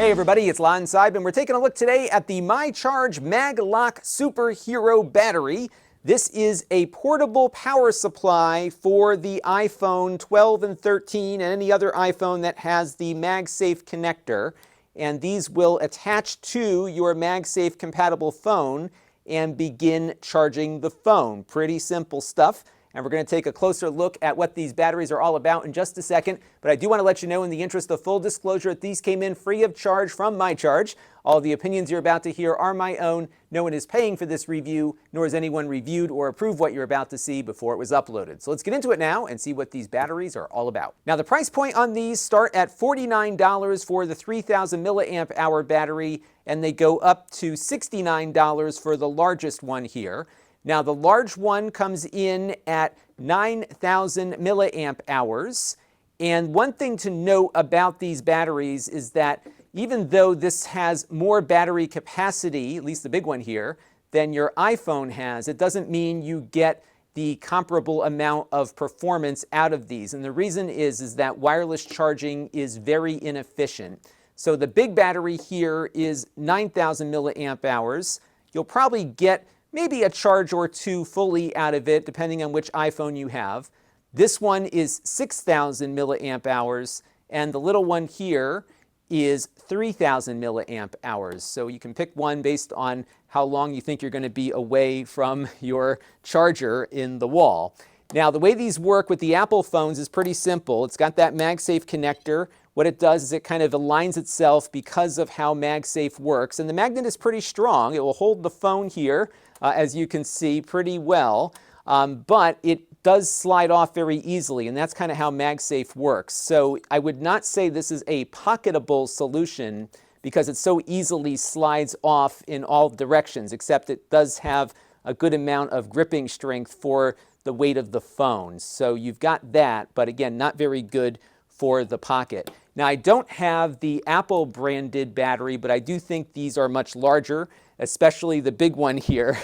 Hey everybody, it's Lon.TV, and we're taking a look today at the MyCharge MagLock Superhero Battery. This is a portable power supply for the iPhone 12 and 13 and any other iPhone that has the MagSafe connector. And these will attach to your MagSafe compatible phone and begin charging the phone. Pretty simple stuff. And we're going to take a closer look at what these batteries are all about in just a second. But I do want to let you know, in the interest of full disclosure, that these came in free of charge from MyCharge. All the opinions you're about to hear are my own. No one is paying for this review, nor has anyone reviewed or approved what you're about to see before it was uploaded. So let's get into it now and see what these batteries are all about. Now, the price point on these start at $49 for the 3,000 milliamp hour battery, and they go up to $69 for the largest one here. Now, the large one comes in at 9,000 milliamp hours. And one thing to note about these batteries is that even though this has more battery capacity, at least the big one here, than your iPhone has, it doesn't mean you get the comparable amount of performance out of these. And the reason is that wireless charging is very inefficient. So the big battery here is 9,000 milliamp hours. You'll probably get maybe a charge or two fully out of it, depending on which iPhone you have. This one is 6,000 milliamp hours, and the little one here is 3,000 milliamp hours. So you can pick one based on how long you think you're going to be away from your charger in the wall. Now, the way these work with the Apple phones is pretty simple. It's got that MagSafe connector. What it does is it kind of aligns itself because of how MagSafe works. And the magnet is pretty strong. It will hold the phone here, as you can see, pretty well. But it does slide off very easily, and that's kind of how MagSafe works. So I would not say this is a pocketable solution because it so easily slides off in all directions, except it does have a good amount of gripping strength for the weight of the phone. So you've got that, but again, not very good for the pocket. Now, I don't have the Apple branded battery, but I do think these are much larger, especially the big one here.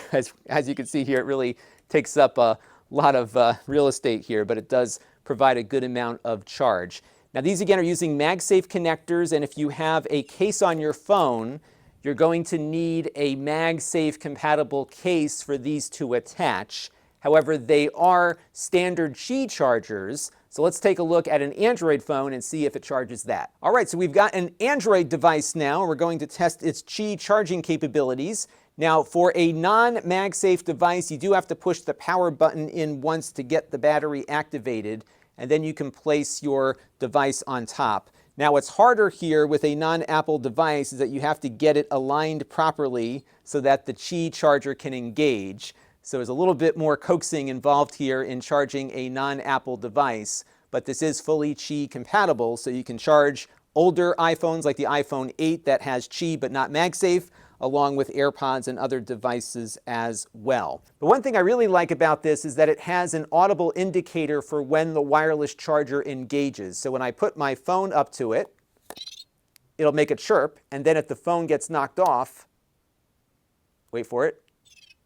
As you can see here, it really takes up a lot of real estate here, but it does provide a good amount of charge. Now, these again are using MagSafe connectors, and if you have a case on your phone, you're going to need a MagSafe compatible case for these to attach. However, they are standard Qi chargers. So let's take a look at an Android phone and see if it charges that. All right, so we've got an Android device now, and we're going to test its Qi charging capabilities. Now, for a non-MagSafe device, you do have to push the power button in once to get the battery activated, and then you can place your device on top. Now, what's harder here with a non-Apple device is that you have to get it aligned properly so that the Qi charger can engage. So there's a little bit more coaxing involved here in charging a non-Apple device, but this is fully Qi compatible, so you can charge older iPhones like the iPhone 8 that has Qi but not MagSafe, along with Airpods and other devices as well. The one thing I really like about this is that it has an audible indicator for when the wireless charger engages. So when I put my phone up to it, it'll make a chirp, and then if the phone gets knocked off, wait for it,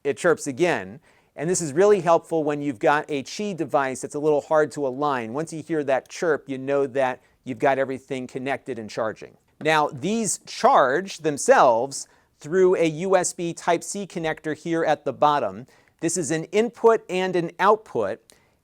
it chirps again. And this is really helpful when you've got a Qi device that's a little hard to align. Once you hear that chirp, you know that you've got everything connected and charging. Now, these charge themselves through a USB Type-C connector here at the bottom. This is an input and an output.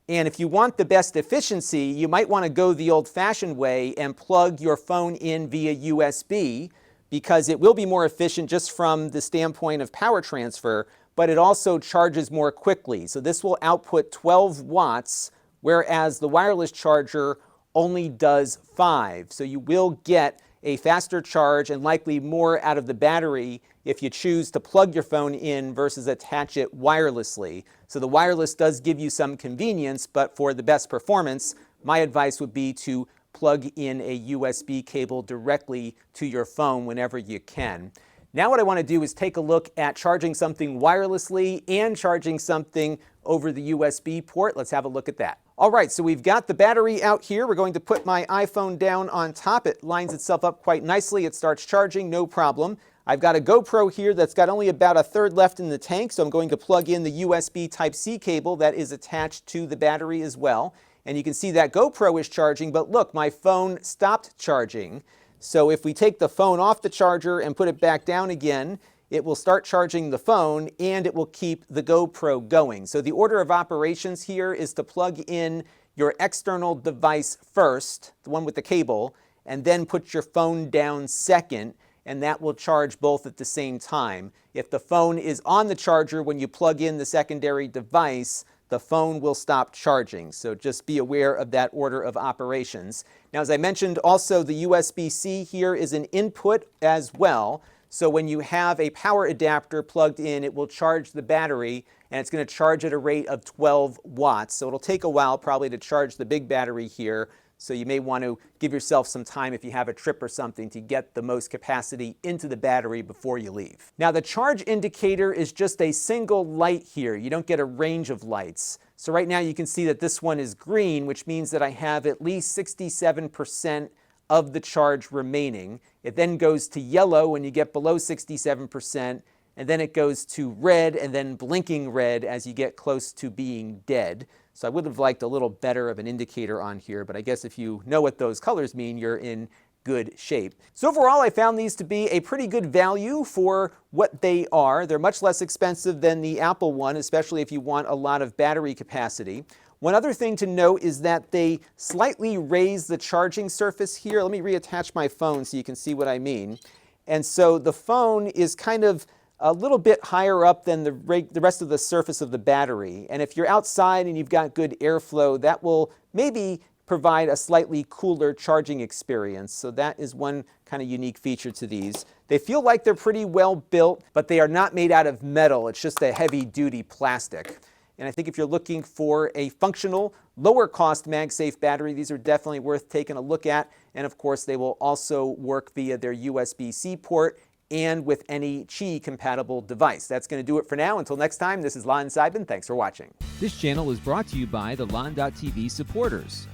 And if you want the best efficiency, you might want to go the old-fashioned way and plug your phone in via USB, because it will be more efficient just from the standpoint of power transfer, but it also charges more quickly. So this will output 12 watts, whereas the wireless charger only does 5. So you will get a faster charge and likely more out of the battery if you choose to plug your phone in versus attach it wirelessly. So the wireless does give you some convenience, but for the best performance, my advice would be to plug in a USB cable directly to your phone whenever you can. Now what I want to do is take a look at charging something wirelessly and charging something over the USB port. Let's have a look at that. All right, so we've got the battery out here. We're going to put my iPhone down on top. It lines itself up quite nicely. It starts charging, no problem. I've got a GoPro here that's got only about a third left in the tank, so I'm going to plug in the USB Type-C cable that is attached to the battery as well. And you can see that GoPro is charging, but look, my phone stopped charging. So if we take the phone off the charger and put it back down again, it will start charging the phone and it will keep the GoPro going. So the order of operations here is to plug in your external device first, the one with the cable, and then put your phone down second, and that will charge both at the same time. If the phone is on the charger when you plug in the secondary device, the phone will stop charging. So just be aware of that order of operations. Now, as I mentioned, also the USB-C here is an input as well. So when you have a power adapter plugged in, it will charge the battery, and it's going to charge at a rate of 12 watts. So it'll take a while probably to charge the big battery here. So you may want to give yourself some time if you have a trip or something to get the most capacity into the battery before you leave. Now the charge indicator is just a single light here. You don't get a range of lights. So right now you can see that this one is green, which means that I have at least 67% of the charge remaining. It then goes to yellow when you get below 67%, and then it goes to red and then blinking red as you get close to being dead. So I would have liked a little better of an indicator on here, but I guess if you know what those colors mean, you're in good shape. So overall, I found these to be a pretty good value for what they are. They're much less expensive than the Apple one, especially if you want a lot of battery capacity. One other thing to note is that they slightly raise the charging surface here. Let me reattach my phone so you can see what I mean. And so the phone is kind of a little bit higher up than the rest of the surface of the battery. And if you're outside and you've got good airflow, that will maybe provide a slightly cooler charging experience. So that is one kind of unique feature to these. They feel like they're pretty well built, but they are not made out of metal. It's just a heavy-duty plastic. And I think if you're looking for a functional, lower-cost MagSafe battery, these are definitely worth taking a look at. And of course, they will also work via their USB-C port and with any Qi-compatible device. That's going to do it for now. Until next time, this is Lon.TV. Thanks for watching. This channel is brought to you by the Lon.TV supporters,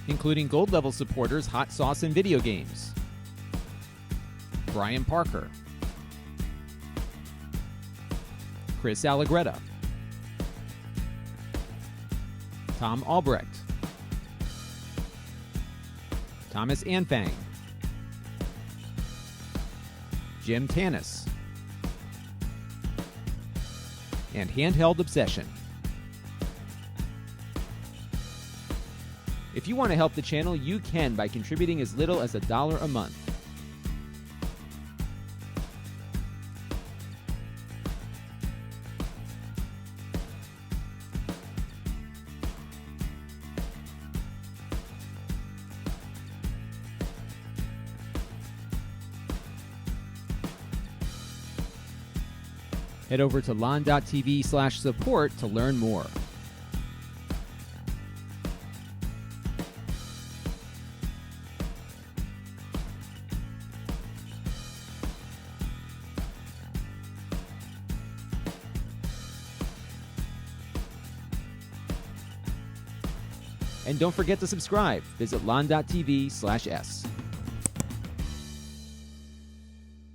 including gold-level supporters Hot Sauce and Video Games, Brian Parker, Chris Allegretta, Tom Albrecht, Thomas Anfang, Jim Tanis, and Handheld Obsession. If you want to help the channel, you can by contributing as little as $1 a month. Head over to lon.tv/support to learn more. And don't forget to subscribe. Visit lon.tv/s.